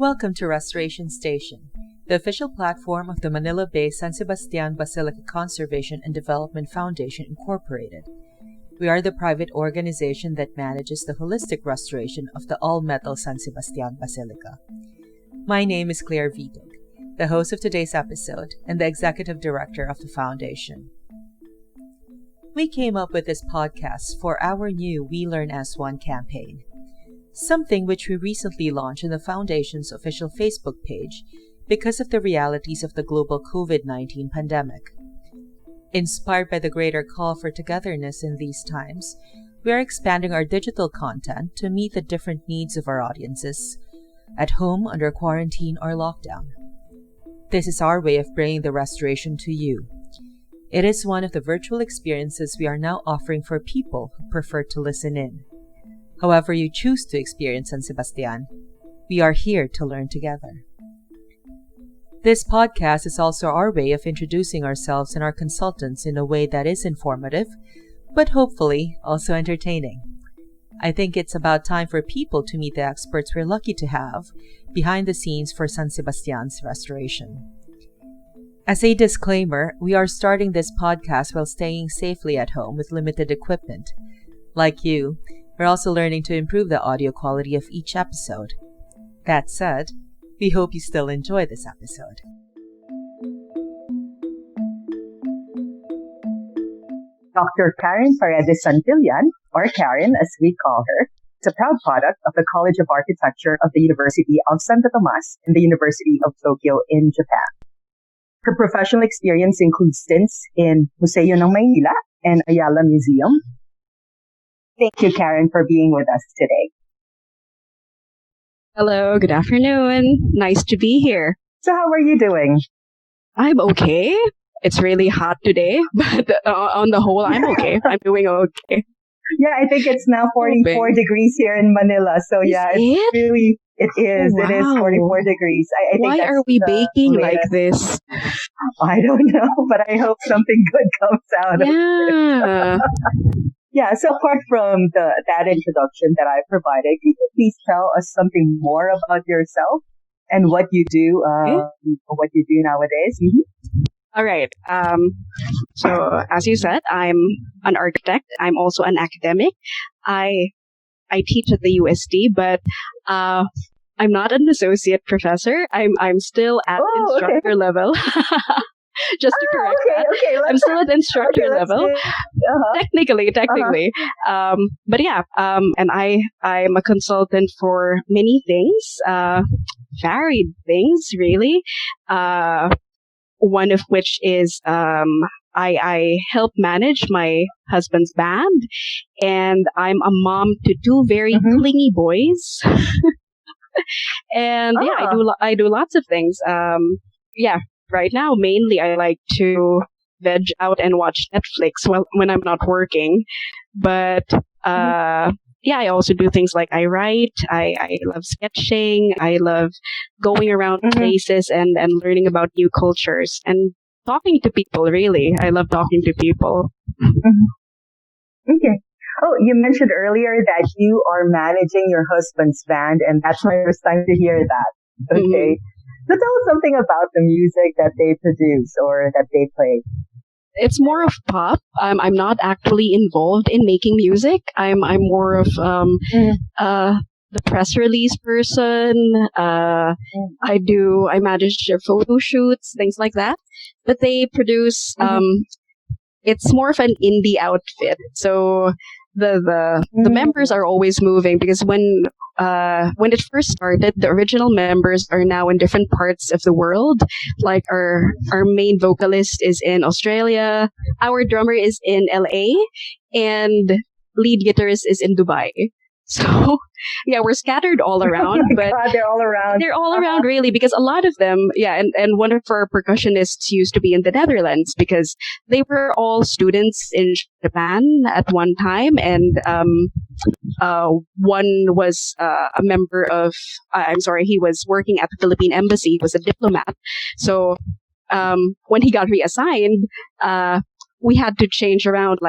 Welcome to Restoration Station, the official platform of the Manila-based San Sebastian Basilica Conservation and Development Foundation, Incorporated. We are the private organization that manages the holistic restoration of the all-metal San Sebastian Basilica. My name is Claire Vitog, the host of today's episode and the executive director of the foundation. We came up with this podcast for our new We Learn as One campaign, something which we recently launched in the Foundation's official Facebook page because of the realities of the global COVID-19 pandemic. Inspired by the greater call for togetherness in these times, we are expanding our digital content to meet the different needs of our audiences, at home, under quarantine, or lockdown. This is our way of bringing the restoration to you. It is one of the virtual experiences we are now offering for people who prefer to listen in. However you choose to experience San Sebastian, we are here to learn together. This podcast is also our way of introducing ourselves and our consultants in a way that is informative, but hopefully also entertaining. I think it's about time for people to meet the experts we're lucky to have behind the scenes for San Sebastian's restoration. As a disclaimer, we are starting this podcast while staying safely at home with limited equipment. Like you, we're also learning to improve the audio quality of each episode. That said, we hope you still enjoy this episode. Dr. Karen Paredes Santillan, or Karen as we call her, is a proud product of the College of Architecture of the University of Santo Tomas and the University of Tokyo in Japan. Her professional experience includes stints in Museo ng Maynila and Ayala Museum. Thank you, Karen, for being with us today. Hello, good afternoon. Nice to be here. So how are you doing? I'm okay. It's really hot today, but on the whole, I'm okay. I'm doing okay. Yeah, I think it's now 44 degrees here in Manila. So yeah, it is. Wow. It is 44 degrees. I think Why are we baking like this? I don't know, but I hope something good comes out of it. Yeah, so apart from that introduction that I provided, can you please tell us something more about yourself and what you do nowadays? Mm-hmm. All right. So as you said, I'm an architect. I'm also an academic. I teach at the UST, but I'm not an associate professor. I'm still at instructor level. Just to correct that. I'm still at instructor level. Technically. But yeah, and I'm a consultant for many things, varied things, really. One of which is, I help manage my husband's band, and I'm a mom to two very clingy boys. And yeah, I do lots of things. Right now, mainly I like to veg out and watch Netflix when I'm not working. But I also do things like I write. I love sketching. I love going around places and learning about new cultures and talking to people, really. I love talking to people. Okay. Oh, you mentioned earlier that you are managing your husband's band, and that's my first time to hear that. Okay. So tell us something about the music that they produce or that they play. It's more of pop. I'm not actually involved in making music. I'm more of the press release person. I manage their photo shoots, things like that. But they produce. It's more of an indie outfit. So the members are always moving because when it first started, the original members are now in different parts of the world. Like our main vocalist is in Australia, our drummer is in LA, and lead guitarist is in Dubai. So yeah, we're scattered all around, but God, they're all around. They're all around, really, because a lot of them, and one of our percussionists used to be in the Netherlands because they were all students in Japan at one time, and one was a member of, he was working at the Philippine Embassy. He was a diplomat. So when he got reassigned, we had to change around,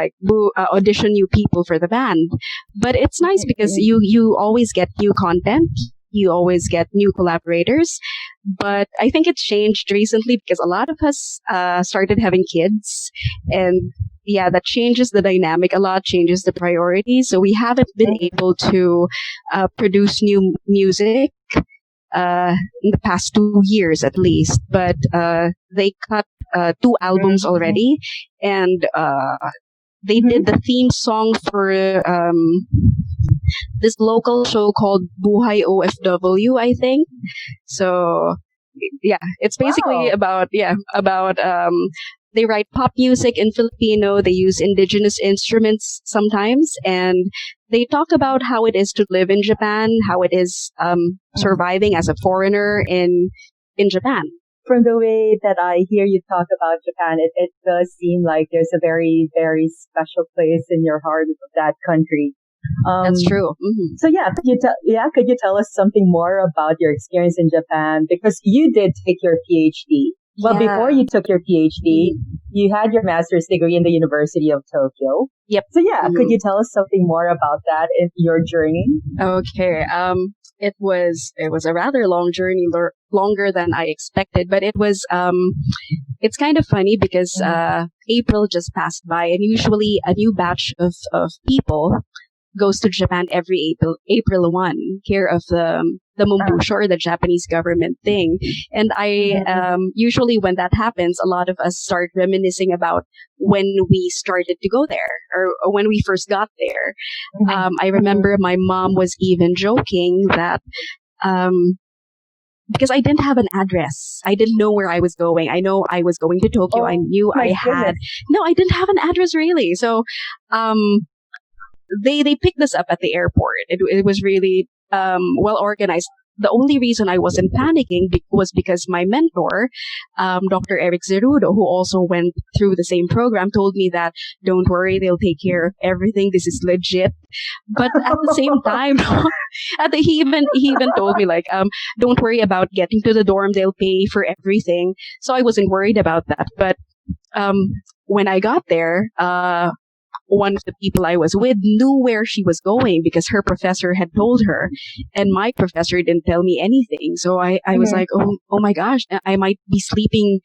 audition new people for the band. But it's nice because you always get new content. You always get new collaborators. But I think it's changed recently because a lot of us started having kids, and yeah, that changes the dynamic a lot, changes the priorities. So we haven't been able to produce new music in the past 2 years at least. But they cut 2 albums already, and they did the theme song for this local show called Buhay OFW, I think. So yeah, it's basically about they write pop music in Filipino. They use indigenous instruments sometimes, and they talk about how it is to live in Japan, how it is surviving as a foreigner in Japan. From the way that I hear you talk about Japan, it does seem like there's a very, very special place in your heart of that country. That's true. Mm-hmm. So yeah, could you tell us something more about your experience in Japan? Because you did take your PhD. Well, before you took your PhD, you had your master's degree in the University of Tokyo. Yep. So yeah, could you tell us something more about that in your journey? Okay. It was a rather long journey, longer than I expected, but it was it's kind of funny because April just passed by, and usually a new batch of people goes to Japan every April 1, care of the Mumbusho, or the Japanese government thing. And I usually when that happens, a lot of us start reminiscing about when we started to go there, or when we first got there. I remember my mom was even joking that because I didn't have an address. I didn't know where I was going. I know I was going to Tokyo. I knew I had... No, I didn't have an address really. So they picked us up at the airport. It was really well organized. The only reason I wasn't panicking was because my mentor, Dr. Eric Zerudo, who also went through the same program, told me that don't worry, they'll take care of everything. This is legit. But at the same time, he even told me like, don't worry about getting to the dorm. They'll pay for everything. So I wasn't worried about that. But when I got there, one of the people I was with knew where she was going because her professor had told her, and my professor didn't tell me anything. So I was like, oh my gosh, I might be sleeping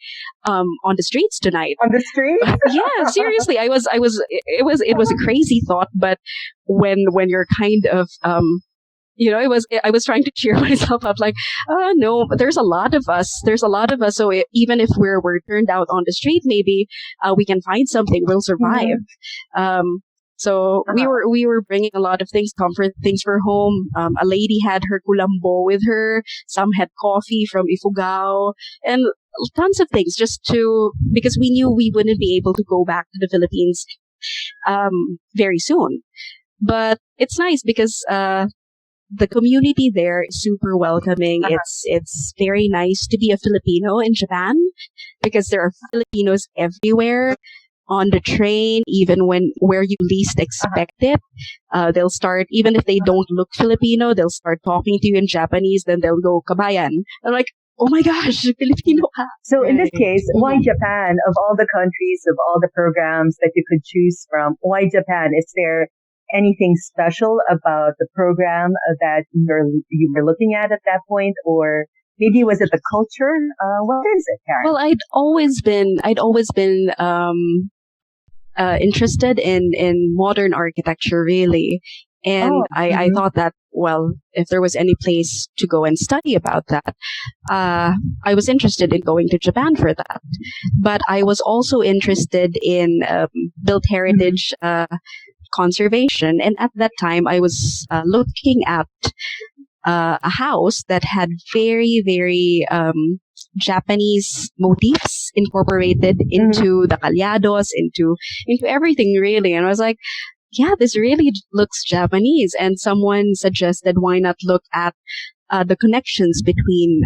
on the streets tonight. On the street? Yeah, seriously, it was a crazy thought, but when you're kind of I was trying to cheer myself up, like, no, there's a lot of us. So even if we're turned out on the street, maybe we can find something. We'll survive. So we were bringing a lot of things, comfort things for home. A lady had her kulambo with her. Some had coffee from Ifugao, and tons of things because we knew we wouldn't be able to go back to the Philippines very soon. But it's nice because the community there is super welcoming. It's very nice to be a Filipino in Japan because there are Filipinos everywhere, on the train, even where you least expect it. They'll start, even if they don't look Filipino, they'll start talking to you in Japanese, then they'll go kabayan. I'm like, oh my gosh, Filipino ka. So in this case, why Japan? Of all the countries, of all the programs that you could choose from, why Japan? Is there anything special about the program that you were looking at that point, or maybe was it the culture? What is it, Karen? Well, I'd always been interested in modern architecture, really, and I thought that, well, if there was any place to go and study about that, I was interested in going to Japan for that. But I was also interested in built heritage conservation. And at that time, I was looking at a house that had very, very Japanese motifs incorporated into the calyados, into everything, really. And I was like, yeah, this really looks Japanese. And someone suggested, why not look at the connections between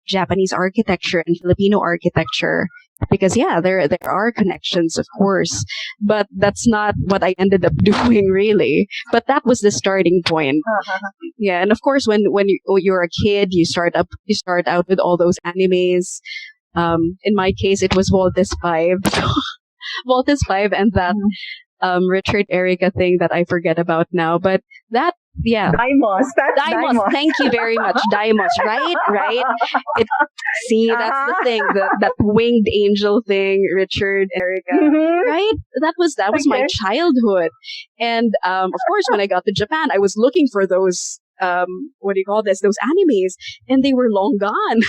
Japanese architecture and Filipino architecture? Because there are connections, of course, but that's not what I ended up doing, really. But that was the starting point. Yeah, and of course, when you're a kid, you start out with all those animes. In my case, it was Voltes 5, Voltes 5, and that Richard Erica thing that I forget about now. But that Yeah. Daimos. That's Daimos. Daimos. Thank you very much. Daimos, right? Right? See, that's the thing. That winged angel thing, Richard and Erica. Mhm. Right? That was my Okay. childhood. And of course, when I got to Japan, I was looking for those, what do you call this? Those animes. And they were long gone.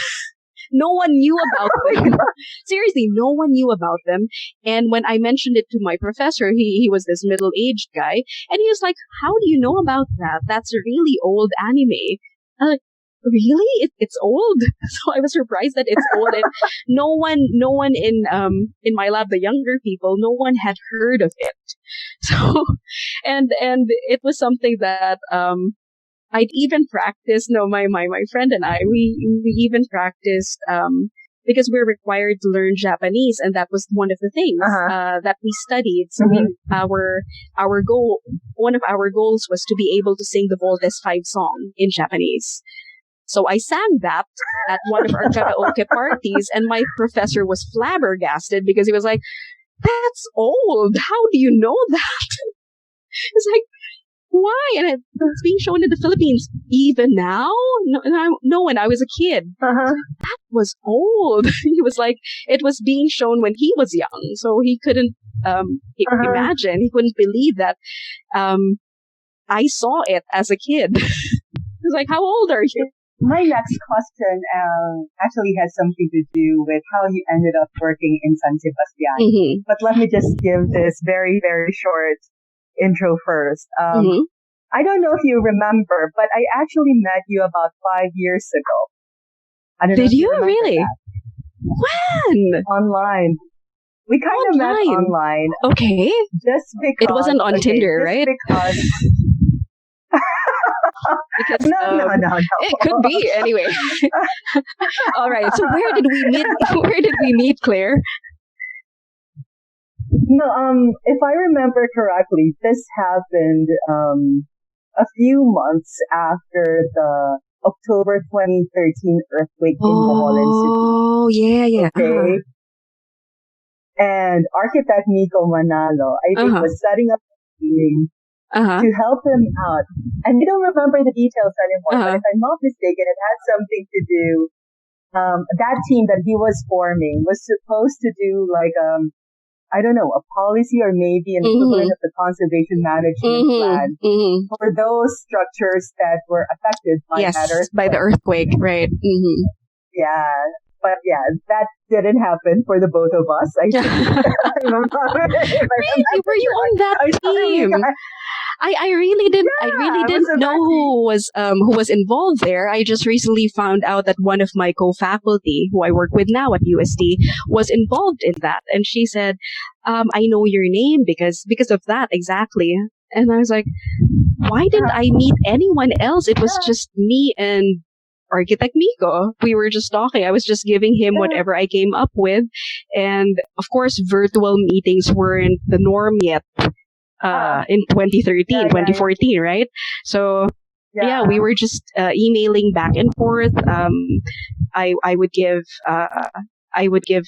No one knew about them. Seriously, no one knew about them. And when I mentioned it to my professor, he was this middle-aged guy, and he was like, "How do you know about that? That's a really old anime." I'm like, "Really? It's old?" So I was surprised that it's old, and no one in my lab, the younger people, no one had heard of it. So, and it was something that I'd even practiced. No, my friend and I, we even practiced, because we're required to learn Japanese, and that was one of the things, that we studied. So our goal, one of our goals was to be able to sing the Voltes 5 song in Japanese. So I sang that at one of our karaoke parties, and my professor was flabbergasted because he was like, "That's old. How do you know that?" It's like, why? And it's being shown in the Philippines even now? No, when I was a kid. Uh-huh. That was old. He was like, it was being shown when he was young. So he couldn't imagine. He couldn't believe that I saw it as a kid. He was like, how old are you? My next question actually has something to do with how you ended up working in San Sebastian. Mm-hmm. But let me just give this very, very short intro first. I don't know if you remember, but I actually met you about 5 years ago. I don't know Did if you remember really? that. When? Online. We kind of met online. Okay. Just because. It wasn't on Tinder, just right? Because. Because, No. It could be anyway. All right. So where did we meet? Where did we meet, Claire? No, if I remember correctly, this happened a few months after the October 2013 earthquake in Boholan City. Oh, yeah. Okay. And architect Nico Manalo, I think, was setting up a meeting to help him out. And I don't remember the details anymore, but if I'm not mistaken, it had something to do, that team that he was forming was supposed to do like, I don't know, a policy or maybe an equivalent of the conservation management plan for those structures that were affected by that earthquake. By the earthquake, right? Mm-hmm. Yeah. But yeah, that didn't happen for the both of us. I think. Really? Were you on that team? I really didn't. I really didn't know who was involved there. I just recently found out that one of my co-faculty, who I work with now at UST, was involved in that, and she said, "I know your name because of that exactly." And I was like, "Why didn't I meet anyone else? It was just me and architect Nico. We were just talking. I was just giving him whatever I came up with, and of course, virtual meetings weren't the norm yet." In 2013, 2014, right? So, we were just emailing back and forth. I would give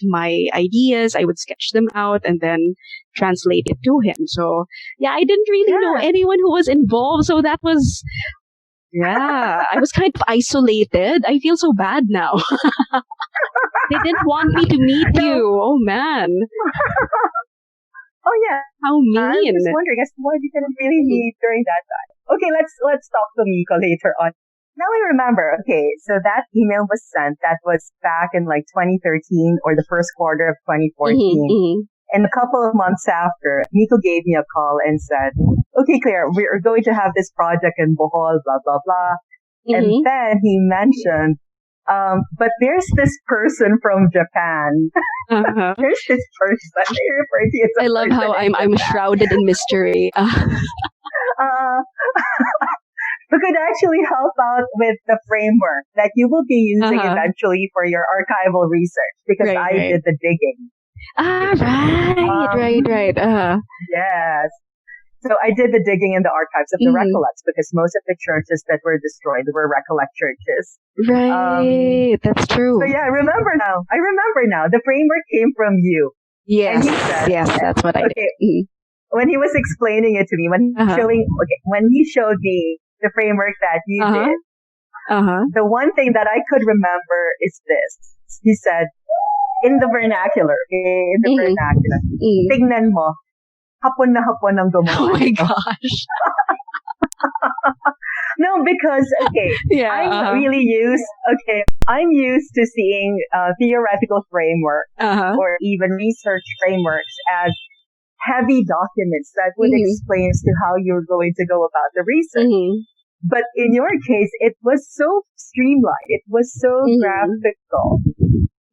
my ideas, I would sketch them out, and then translate it to him. So, I didn't really know anyone who was involved. So that was, I was kind of isolated. I feel so bad now. They didn't want me to meet you. Oh, man. Oh yeah, how mean! I'm just wondering as to why we didn't really meet during that time. Okay, let's talk to Miko later on. Now I remember. Okay, so that email was sent. That was back in like 2013 or the first quarter of 2014. And a couple of months after, Miko gave me a call and said, "Okay, Claire, we're going to have this project in Bohol, blah blah blah." And then he mentioned, but there's this person from Japan. There's this person. I love how I'm shrouded in mystery. Who could actually help out with the framework that you will be using eventually for your archival research because I did the digging. Right. Yes. So I did the digging in the archives of the Recollects because most of the churches that were destroyed were Recollect churches. Right, that's true. So I remember now. The framework came from you. Yes, that's what I did. When he was explaining it to me, when he showed me the framework that you Uh-huh. did, the one thing that I could remember is this. He said, in the vernacular, tignan mo, hapon na hapon ang gumawa. Oh my gosh. No, because, Yeah. I'm used to seeing theoretical framework or even research frameworks as heavy documents that would explain as to how you're going to go about the research. But in your case, it was so streamlined. It was so graphical.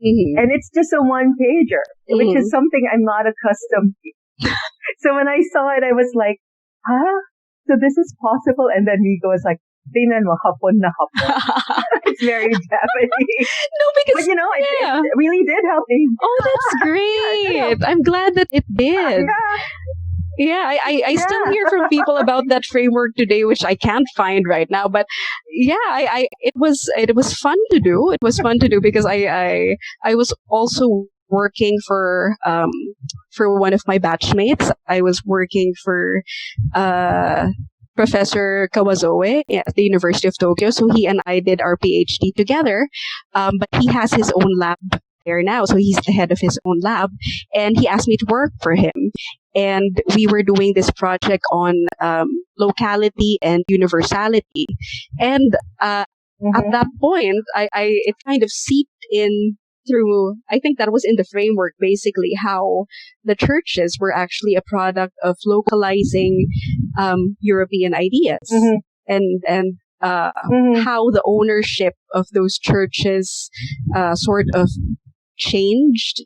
And it's just a one-pager, which is something I'm not accustomed to. So when I saw it, I was like, huh? So this is possible? And then Nico was like, tingnan mo, hapon na hapon. It's very Japanese. No, because But it really did help me. Oh, that's great. I'm glad that it did. Yeah, I still hear from people about that framework today, which I can't find right now. But yeah, it was fun to do. It was fun to do because I was also working for one of my batchmates. I was working for Professor Kawazoe at the University of Tokyo. So he and I did our PhD together. But he has his own lab there now. So he's the head of his own lab. And he asked me to work for him. And we were doing this project on locality and universality. And at that point, it kind of seeped in through, I think that was in the framework, basically, how the churches were actually a product of localizing European ideas. And how the ownership of those churches sort of changed,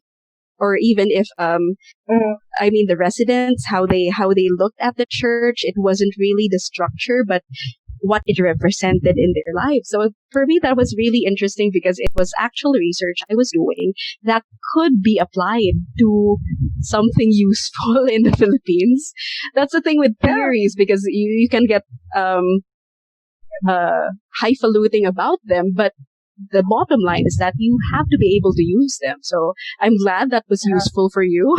or even if the residents, how they looked at the church, it wasn't really the structure, but what it represented in their lives. So for me, that was really interesting because it was actual research I was doing that could be applied to something useful in the Philippines. That's the thing with theories, because you can get highfalutin about them, but the bottom line is that you have to be able to use them. So I'm glad that was useful for you.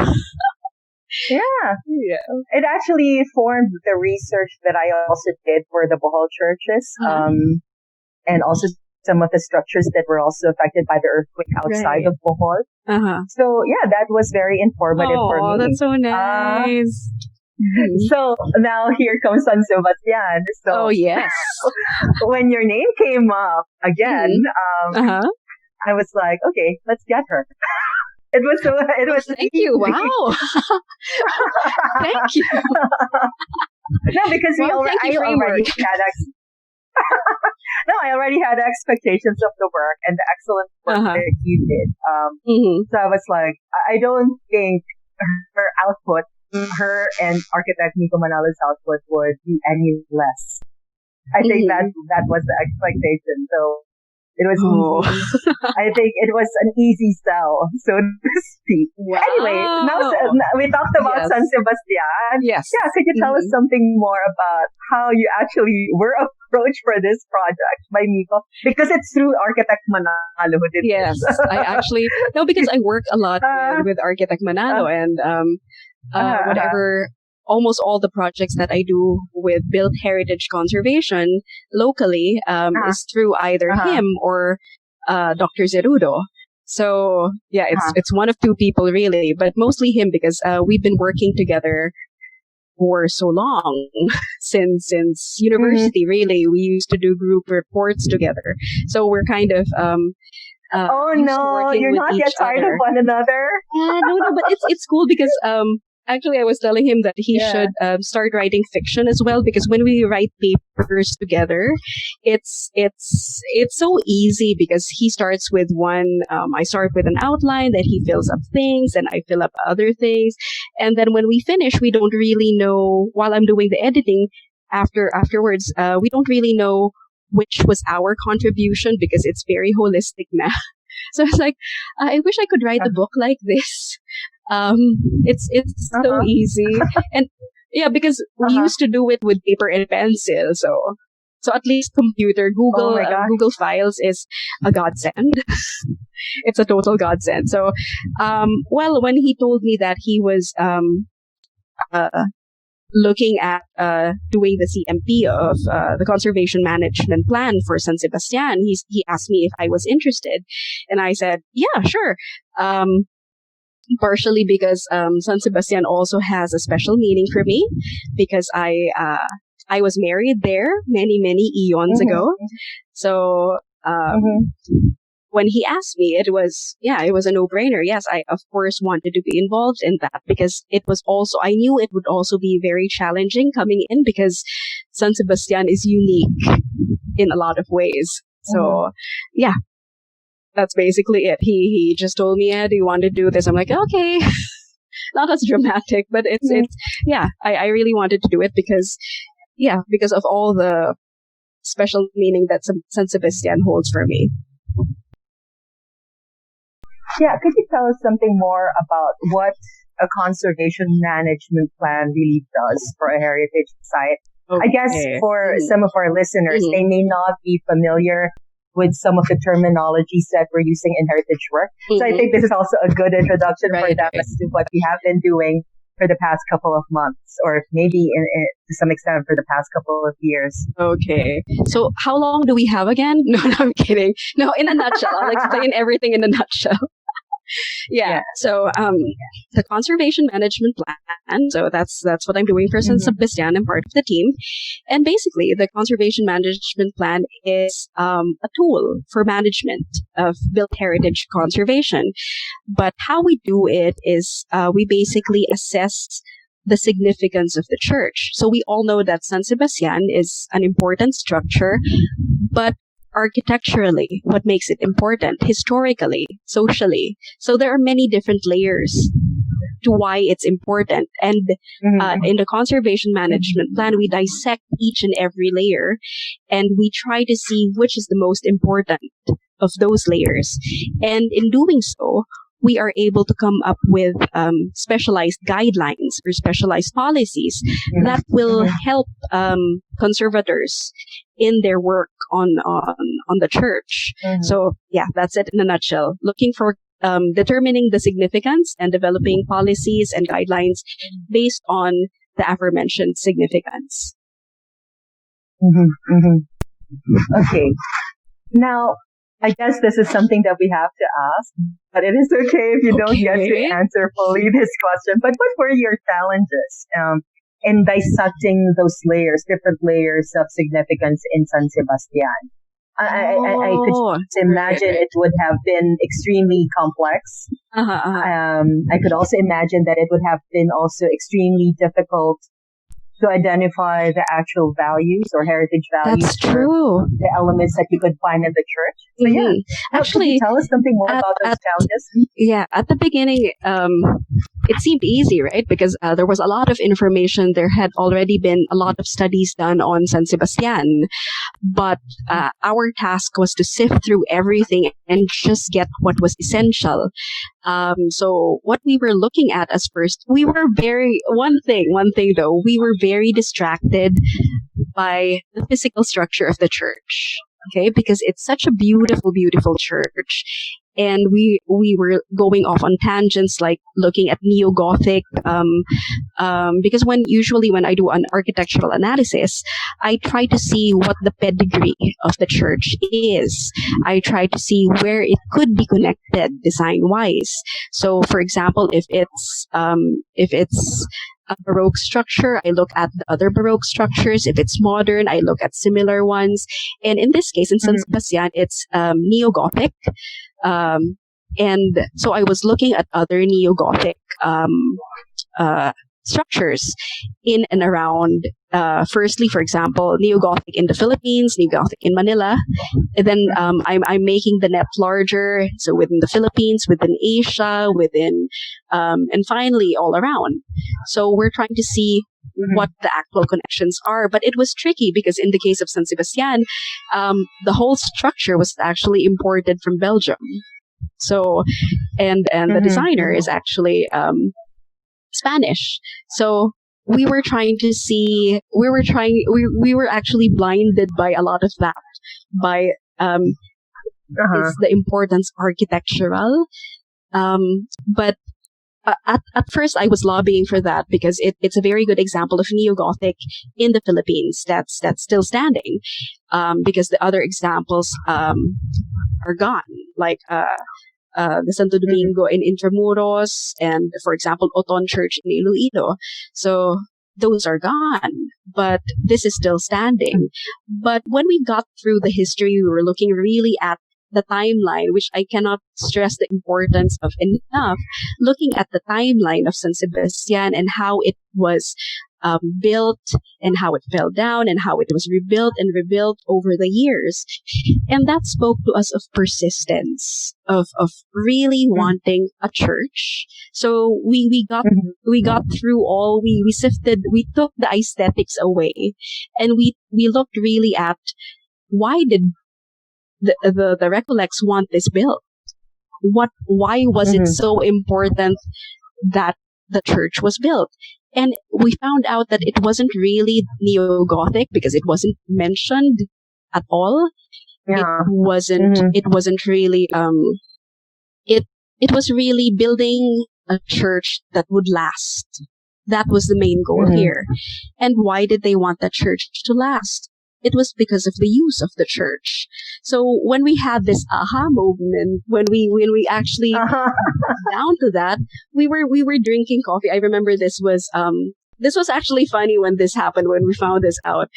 Yeah. It actually formed the research that I also did for the Bohol churches, and also some of the structures that were also affected by the earthquake outside of Bohol. So yeah, that was very informative for me. Oh, that's so nice. So now here comes San Sebastian. So oh yes, when your name came up again, I was like, okay, let's get her. It was so. It was. Thank you. Wow. Thank you. No, because I already had. I already had expectations of the work and the excellent work that you did. So I was like, I don't think her output, her and architect Nico Manalo's output, would be any less. I think that was the expectation. So it was easy. I think it was an easy sell, so to speak. Wow. Anyway, now we talked about San Sebastian. Yes. Yeah, could you tell us something more about how you actually were approached for this project by Nico? Because it's through architect Manalo who did this. Yes, I actually, no, because I work a lot with architect Manalo and whatever. Almost all the projects that I do with built heritage conservation locally is through either him or Dr. Zerudo. So yeah, it's one of two people really, but mostly him because we've been working together for so long since university. Really, we used to do group reports together. So we're kind of oh no, you're not yet tired of one another. No, but it's cool because actually, I was telling him that he should start writing fiction as well, because when we write papers together, it's so easy because he starts with one. I start with an outline, then he fills up things, and I fill up other things, and then when we finish, we don't really know. While I'm doing the editing, afterwards, we don't really know which was our contribution because it's very holistic now. So it's like, I wish I could write a book like this. It's so easy, and yeah, because we used to do it with paper and pencil. So at least Google Files is a godsend. It's a total godsend. So, well, when he told me that he was looking at doing the CMP of the Conservation Management Plan for San Sebastian. He asked me if I was interested, and I said, yeah, sure. Partially because San Sebastian also has a special meaning for me because I was married there many eons ago. So when he asked me, it was a no-brainer. Yes, I of course wanted to be involved in that because I knew it would also be very challenging coming in because San Sebastian is unique in a lot of ways. So yeah, that's basically it. He just told me, do you want to do this? I'm like, okay. Not as dramatic, but it's I really wanted to do it because of all the special meaning that San Sebastian holds for me. Yeah, could you tell us something more about what a conservation management plan really does for a heritage site? Okay. I guess for some of our listeners, they may not be familiar with some of the terminologies that we're using in heritage work. So I think this is also a good introduction for them as to what we have been doing for the past couple of months, or maybe to some extent for the past couple of years. Okay. So how long do we have again? No, I'm kidding. No, in a nutshell. I'll explain everything in a nutshell. Yeah. So the conservation management plan. So that's what I'm doing for San Sebastian. I'm part of the team, and basically the conservation management plan is a tool for management of built heritage conservation. But how we do it is we basically assess the significance of the church. So we all know that San Sebastian is an important structure, but architecturally, what makes it important, historically, socially. So there are many different layers to why it's important. And in the conservation management plan, we dissect each and every layer, and we try to see which is the most important of those layers. And in doing so, we are able to come up with specialized guidelines or specialized policies that will help conservators in their work on the church. So yeah, that's it in a nutshell. Looking for determining the significance and developing policies and guidelines based on the aforementioned significance. Okay. Now, I guess this is something that we have to ask, but it is okay if you don't get to answer fully this question. But what were your challenges in dissecting those layers, different layers of significance in San Sebastian? I could imagine it would have been extremely complex. I could also imagine that it would have been also extremely difficult to identify the actual values or heritage values. That's true. The elements that you could find in the church. So yeah, actually, can you tell us something more about those challenges? Yeah, at the beginning, it seemed easy, right? Because there was a lot of information. There had already been a lot of studies done on San Sebastian, but our task was to sift through everything and just get what was essential. So what we were looking at as first, we were one thing though, we were very distracted by the physical structure of the church. Okay, because it's such a beautiful, beautiful church. And we were going off on tangents like looking at neo-Gothic, because usually when I do an architectural analysis, I try to see what the pedigree of the church is. I try to see where it could be connected design-wise. So, for example, if it's a Baroque structure, I look at the other Baroque structures. If it's modern, I look at similar ones. And in this case, in San Sebastian, it's neo-Gothic. And so I was looking at other neo-Gothic structures in and around, firstly, for example, neo-Gothic in the Philippines, neo-Gothic in Manila. And then I'm making the net larger, so within the Philippines, within Asia, and finally all around. So we're trying to see what the actual connections are. But it was tricky because in the case of San Sebastian, the whole structure was actually imported from Belgium. So, and the designer is actually Spanish. So we were trying to see, we were actually blinded by a lot of that, by is the importance architectural. But at first I was lobbying for that because it's a very good example of neo-Gothic in the Philippines that's still standing, because the other examples are gone, like the Santo Domingo in Intramuros, and for example Oton Church in Iloilo. So those are gone, but this is still standing. But when we got through the history, we were looking really at the timeline, which I cannot stress the importance of enough, looking at the timeline of San Sebastian and how it was built and how it fell down and how it was rebuilt and rebuilt over the years. And that spoke to us of persistence, of really wanting a church. So we got through all, we sifted, we took the aesthetics away, and we looked really at why did the Recollects want this built? Why was it so important that the church was built? And we found out that it wasn't really neo-Gothic because it wasn't mentioned at all. Yeah. It wasn't really it was really building a church that would last. That was the main goal here. And why did they want that church to last? It was because of the use of the church. So when we had this aha moment, when we actually down to that, we were drinking coffee. I remember this was actually funny when this happened, when we found this out.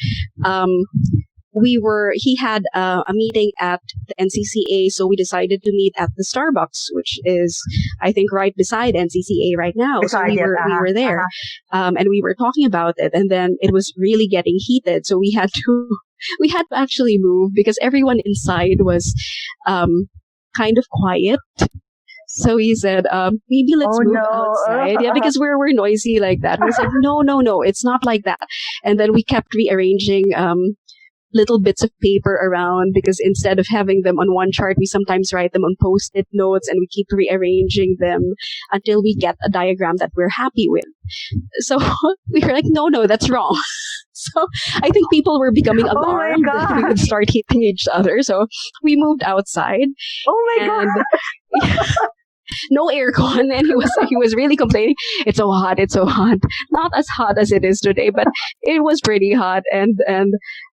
He had a meeting at the NCCA, so we decided to meet at the Starbucks, which is, I think, right beside NCCA right now. So we were there, and we were talking about it, and then it was really getting heated, so we had to actually move because everyone inside was kind of quiet. So he said, maybe let's move outside. Yeah, because we're noisy like that. We said, no, it's not like that. And then we kept rearranging little bits of paper around, because instead of having them on one chart, we sometimes write them on Post-it notes, and we keep rearranging them until we get a diagram that we're happy with. So we were like, no, that's wrong. So I think people were becoming alarmed that we would start hitting each other. So we moved outside. Oh my God. No aircon, and he was really complaining. It's so hot. Not as hot as it is today, but it was pretty hot. And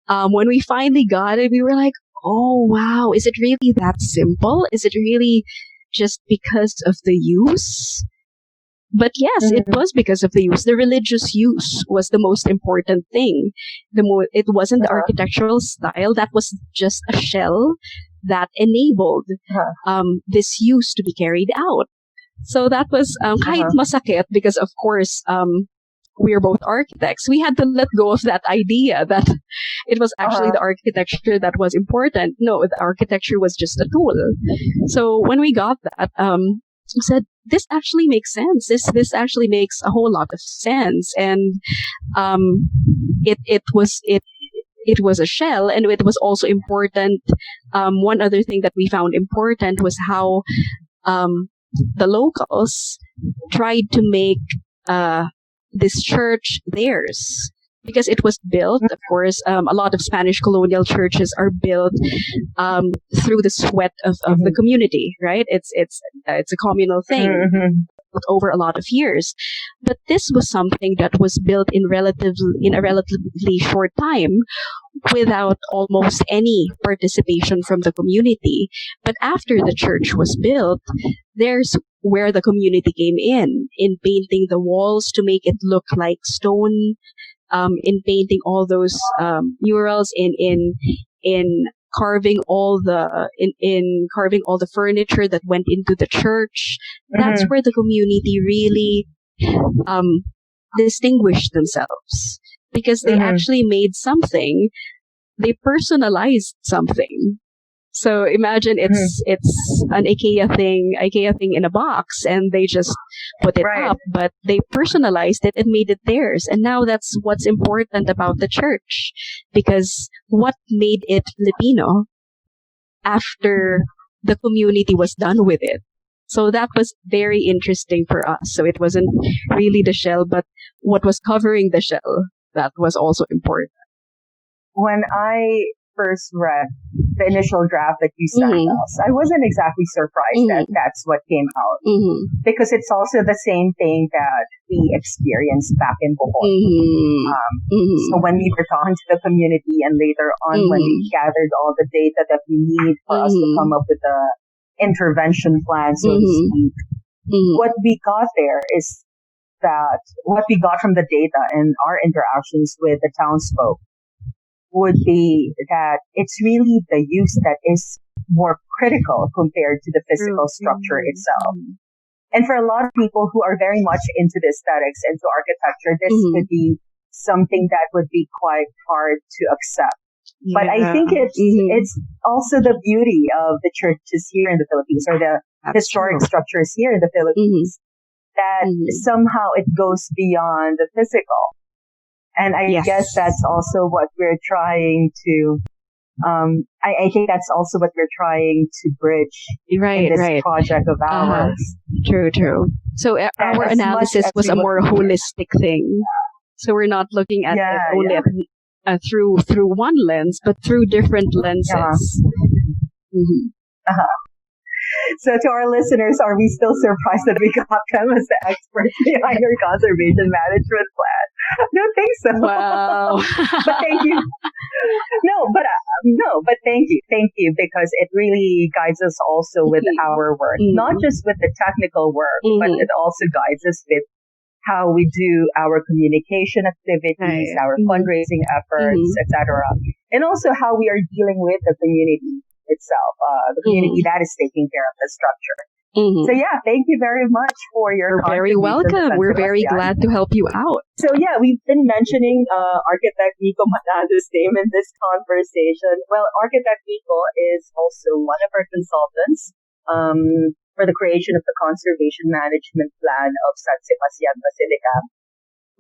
when we finally got it, we were like, oh wow, is it really that simple? Is it really just because of the use? But yes, it was because of the use. The religious use was the most important thing. It wasn't the architectural style. That was just a shell that enabled this use to be carried out. So that was kahit masakit, because of course we're both architects. We had to let go of that idea that it was actually the architecture that was important. No, the architecture was just a tool. So when we got that, we said, this actually makes sense. This actually makes a whole lot of sense. And it was a shell, and it was also important. One other thing that we found important was how the locals tried to make this church theirs, because it was built, of course, a lot of Spanish colonial churches are built through the sweat of the community, right? It's a communal thing over a lot of years. But this was something that was built in a relatively short time, without almost any participation from the community. But after the church was built, there's where the community came in painting the walls to make it look like stone, in painting all those murals, in carving all the furniture that went into the church. That's where the community really distinguished themselves, because they actually made something. They personalized something. So imagine it's an IKEA thing in a box, and they just put it up, but they personalized it and made it theirs. And now that's what's important about the church, because what made it Filipino after the community was done with it. So that was very interesting for us. So it wasn't really the shell, but what was covering the shell, that was also important. When I first read the initial draft that you sent us, I wasn't exactly surprised that that's what came out. Because it's also the same thing that we experienced back in Bohol. So when we were talking to the community and later on when we gathered all the data that we need for us to come up with the intervention plan, so to speak, what we got there is that what we got from the data and our interactions with the townsfolk would be that it's really the use that is more critical compared to the physical structure itself. And for a lot of people who are very much into the aesthetics, into architecture, this could be something that would be quite hard to accept. But I think it's also the beauty of the churches here in the Philippines, or the historic structures here in the Philippines, that somehow it goes beyond the physical. And I guess that's also what we're trying to, I think that's also what we're trying to bridge in this project of ours. True. So our analysis was a more holistic thing. So we're not looking at it only through one lens, but through different lenses. So to our listeners, are we still surprised that we got them as the experts behind our conservation management plan? I don't think so. Wow. But thank you. But thank you, because it really guides us also with our work, not just with the technical work, but it also guides us with how we do our communication activities, our fundraising efforts, etc., and also how we are dealing with the community itself, the community that is taking care of the structure. So thank you very much for your You're very welcome. We're very glad to help you out. So we've been mentioning architect Nico Manando's name in this conversation. Well, architect Nico is also one of our consultants for the creation of the conservation management plan of San Sebastian Basilica.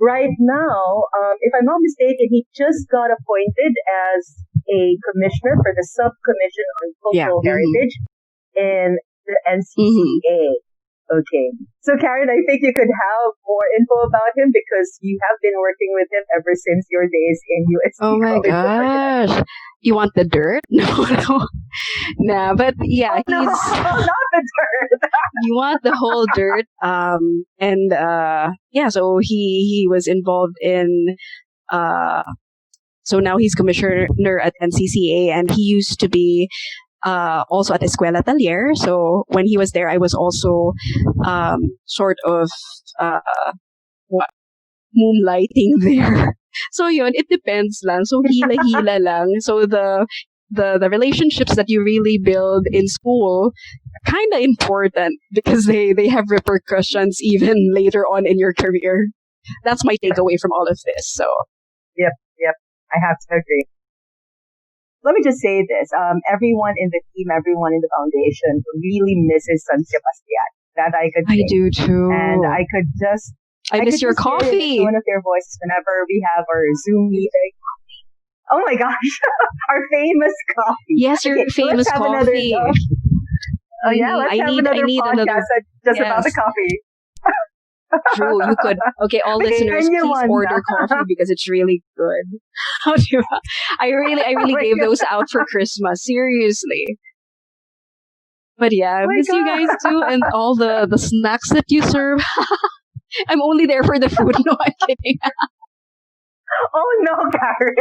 Right now, if I'm not mistaken, he just got appointed as a commissioner for the subcommission on cultural heritage in the NCCA. Okay. So Karen, I think you could have more info about him because you have been working with him ever since your days in UST. Oh my gosh. You want the dirt? No. Nah, but yeah, no, not the dirt. You want the whole dirt. So he was involved in so now he's commissioner at NCCA, and he used to be also at Escuela Taller. So when he was there, I was also sort of moonlighting there. So yun, it depends lang. So hila-hila lang. So the relationships that you really build in school are kind of important because they have repercussions even later on in your career. That's my takeaway from all of this. So Yep. I have to agree. Let me just say this. Everyone in the team, everyone in the foundation really misses San Sebastian. That I could say. I do too. And I could just... I miss your coffee. One of your voices whenever we have our Zoom meeting. Oh my gosh. Our famous coffee. Yes, your famous coffee. Oh yeah, let's have another podcast just about the coffee. True, you could. Okay, all listeners, please order coffee because it's really good. I really gave those out for Christmas. Seriously. But yeah, I miss you guys too, and all the snacks that you serve. I'm only there for the food. No, I'm kidding. Oh no, Karen.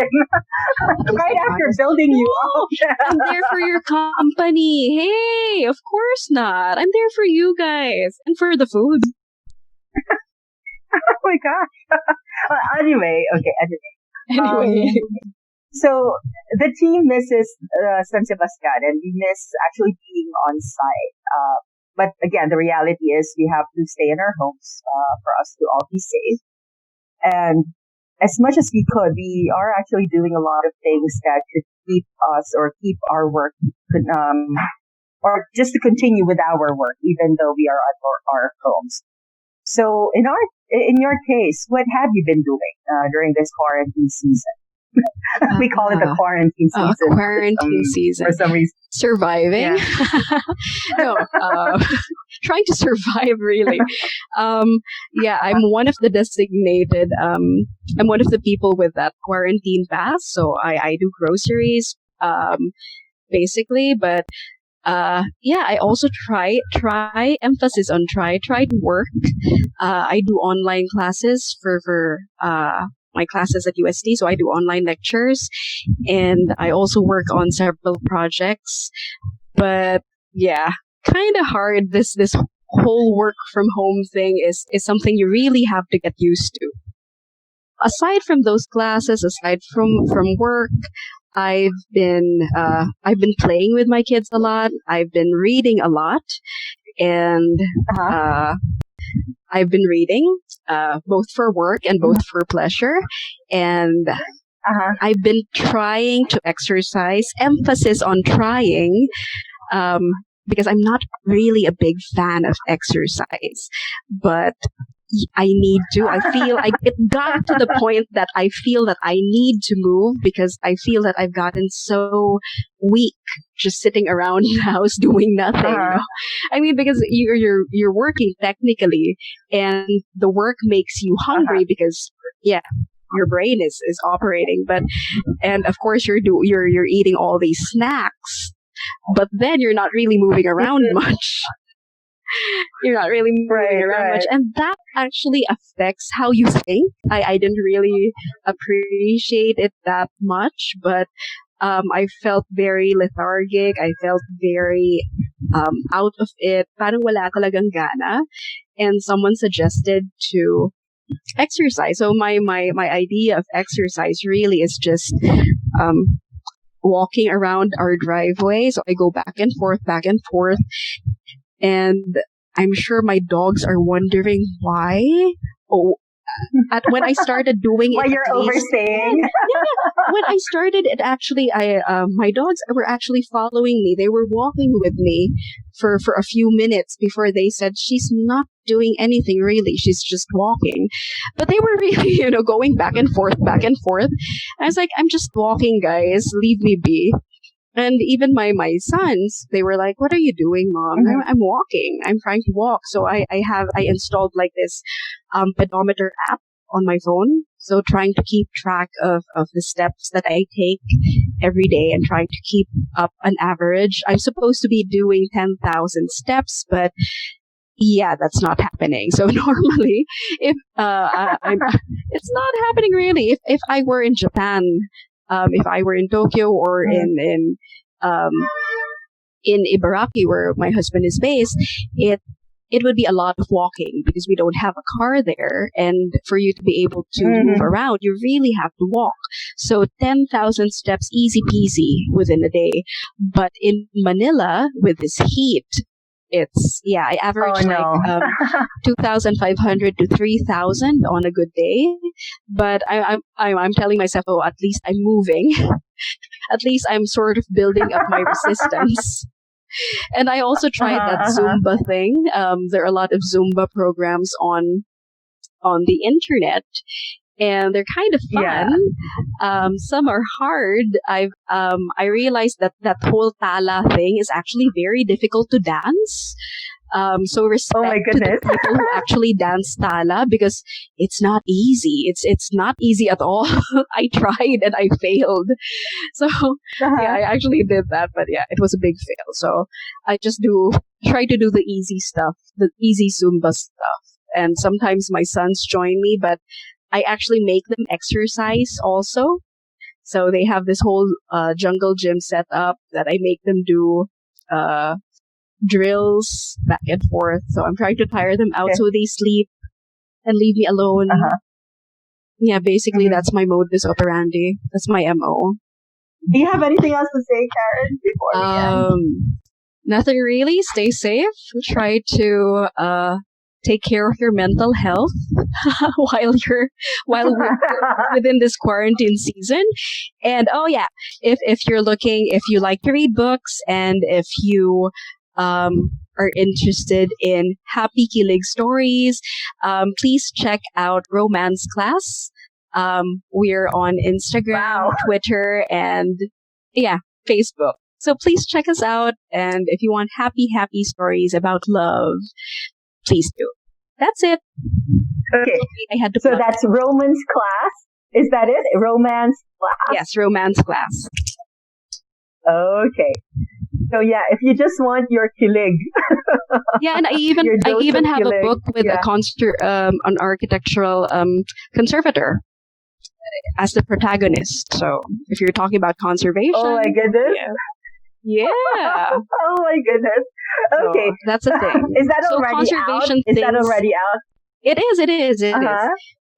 Right after building you up. I'm there for your company. Hey, of course not. I'm there for you guys and for the food. Oh my gosh. Anyway. So the team misses San Sebastian, and we miss actually being on site. But again, the reality is we have to stay in our homes for us to all be safe. And as much as we could, we are actually doing a lot of things that could keep us or keep our work, or just to continue with our work, even though we are at our homes. So in your case, what have you been doing during this quarantine season? We call it the quarantine season. Quarantine season. For some reason. Surviving? Yeah. No, trying to survive, really. I'm one of the designated, I'm one of the people with that quarantine pass. So I do groceries, basically. But I also try emphasis on try to work. I do online classes for my classes at UST, so I do online lectures, and I also work on several projects. But yeah, kind of hard. This whole work from home thing is something you really have to get used to. Aside from those classes, aside from work, I've been playing with my kids a lot. I've been reading a lot, and I've been reading both for work and both for pleasure. And I've been trying to exercise, emphasis on trying, because I'm not really a big fan of exercise, but I need to. It got to the point that I feel that I need to move because I feel that I've gotten so weak just sitting around the house doing nothing. I mean, because you're working technically, and the work makes you hungry because your brain is operating, and of course you're eating all these snacks, but then you're not really moving around much. You're not really moving around much, and that actually affects how you think. I didn't really appreciate it that much, but I felt very lethargic. I felt very out of it. Parang wala talagang gana. And someone suggested to exercise. So my idea of exercise really is just walking around our driveway. So I go back and forth, and I'm sure my dogs are wondering why. When I started doing it, why you're overstaying? When I started it, actually, my dogs were actually following me. They were walking with me for a few minutes before they said she's not doing anything really. She's just walking. But they were really, going back and forth. I was like, I'm just walking, guys. Leave me be. And even my sons, they were like, what are you doing, Mom? I'm walking. I'm trying to walk. So I installed like this pedometer app on my phone. So trying to keep track of the steps that I take every day and trying to keep up an average. I'm supposed to be doing 10,000 steps, but yeah, that's not happening. So normally, if it's not happening really. If I were in Japan, if I were in Tokyo or in Ibaraki, where my husband is based, it would be a lot of walking because we don't have a car there. And for you to be able to move around, you really have to walk. So 10,000 steps, easy peasy within a day. But in Manila, with this heat, I average 2,500 to 3,000 on a good day. But I'm telling myself, at least I'm moving. At least I'm sort of building up my resistance. And I also tried that Zumba thing. There are a lot of Zumba programs on the internet, and they're kind of fun. Some are hard. I realized that whole tala thing is actually very difficult to dance. So respect to the people who actually dance tala, because it's not easy. It's not easy at all. I tried and I failed. So I actually did that, but it was a big fail. So I just try to do the easy stuff, the easy Zumba stuff. And sometimes my sons join me, but I actually make them exercise also. So they have this whole jungle gym set up that I make them do drills back and forth. So I'm trying to tire them out so they sleep and leave me alone. Yeah, basically that's my modus operandi. That's my MO. Do you have anything else to say, Karen, before we end? Nothing really. Stay safe. Try to take care of your mental health while we're within this quarantine season. And if you're looking, if you like to read books, and if you are interested in happy kilig stories, please check out Romance Class. We're on Instagram, Twitter, and Facebook. So please check us out. And if you want happy stories about love, please do. That's it. Okay. I had to so that's Romance Class. Is that it? Romance Class? Yes, Romance Class. Okay. So yeah, if you just want your kilig, Yeah, and I your dose even of have a kilig, book with yeah. an architectural conservator as the protagonist. So if you're talking about conservation, Oh my goodness. yeah. Oh my goodness. Okay. So that's a thing. Is that So already out? conservation Is that things- already out? It is. It is. Uh-huh.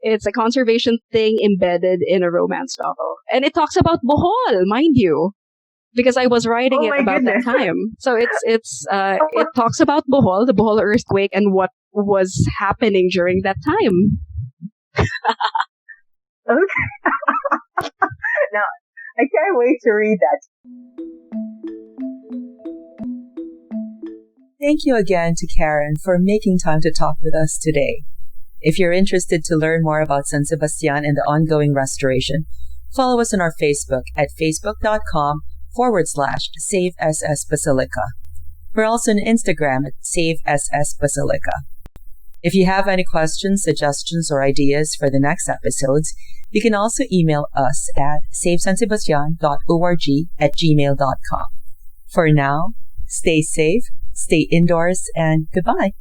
It's a conservation thing embedded in a romance novel, and it talks about Bohol, mind you, because I was writing Oh it my about goodness. that time. So it talks about Bohol, the Bohol earthquake, and what was happening during that time. Okay. Now, I can't wait to read that. Thank you again to Karen for making time to talk with us today. If you're interested to learn more about San Sebastian and the ongoing restoration, follow us on our Facebook at facebook.com/Save SS Basilica. We're also on Instagram at Save SS Basilica. If you have any questions, suggestions, or ideas for the next episodes, you can also email us at savesansebastian.org@gmail.com. For now, stay safe, stay indoors, and goodbye.